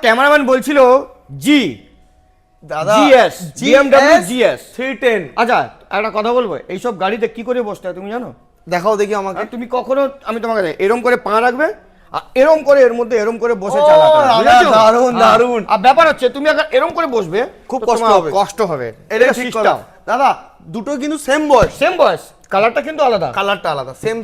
Cameraman বলছিল জি দাদা GS BMW GS 310 আচ্ছা একটা কথা বলবো এইসব গাড়িতে কি করে বসতে হয় তুমি জানো? দেখাও দেখি আমাকে। তুমি কখনো আমি তোমাকে এরম করে পা রাখবে আর এরম করে এর মধ্যে এরম করে বসে ও, চালাতে হবে, দাদা, বুঝেছো? দারুণ, হ্যাঁ। দারুণ। আর ব্যাপার হচ্ছে তুমি আগে এরম করে বসবে খুব তো কষ্ট তোমার হবে। কষ্ট হবে এটা ঠিক কথা দাদা, দুটো কিন্তু সেম বয়স, সেম বয়স কালারটা কিন্তু আলাদা কালারটা আলাদা, সেম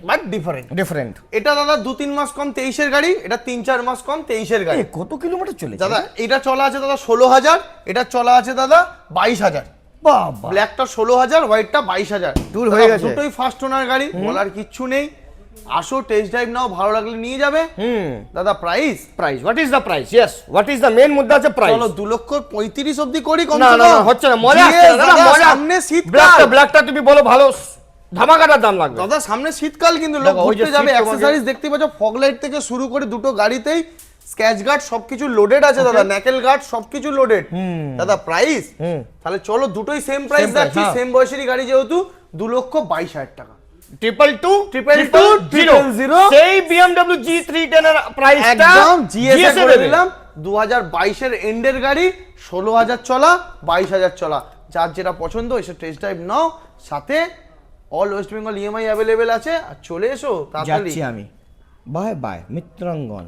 বাট ডিফারেন্ট। ডিফারেন্ট। এটা দাদা 2-3 মাস কম 23 এর গাড়ি, এটা 3-4 মাস কম 23 এর গাড়ি। কত কিলোমিটার চলেছে দাদা এটা চলা আছে দাদা 16,000, এটা চলা আছে দাদা 22,000। বাবা ব্ল্যাকটা 16,000, হোয়াইটটা 22,000। দূর হয়ে গেছে। দুটোই ফার্স্ট ওনার গাড়ি, বলার কিচ্ছু নেই। আসো টেস্ট ড্রাইভ নাও, ভালো লাগলে নিয়ে যাবে। দাদা price price what is the price? Yes what is the main মুদ্দা আছে প্রাইস। চলো 2,35,000 অবধি করি কম না সে না কম। না হচ্ছে না, মজা GS আসছে না দাদা, দাদা, মজা। সামনে শীতকাল ব্ল্যাকটা তুমি বলো ভালো ধামাকাটার দাম লাগবে। দাদা, সামনে শীতকাল কিন্তু লোক দেখো, ওই যে ঘুরতে যাবে, শীত তোমাকে- অ্যাকসেসরিজ দেখতে পাচ্ছ, ফগ লাইট থেকে শুরু করে দুটো গাড়িতেই স্ক্যাচ গার্ড সবকিছু লোডেড আছে দাদা, ন্যাকেল গার্ড সবকিছু লোডেড। দাদা প্রাইস তাহলে চলো দুটোই সেম প্রাইস Same price, যাচ্ছি, হ্যাঁ। সেম বয়সেরই গাড়ি যেহেতু 2,22,000 টাকা। 222,000 সেই BMW G310 এর প্রাইসটা একদম জিএস GS করে দেবে। দিলাম। 2022 এর এন্ডের গাড়ি, 16,000 চলা, 22,000 চলা, যার যেটা পছন্দ এসে টেস্ট ড্রাইভ নাও। সাথে all west Bengal EMI available আছে, আর চলে এসো তাড়াতাড়ি। যাচ্ছি আমি। Bye bye মিত্রাঙ্গন।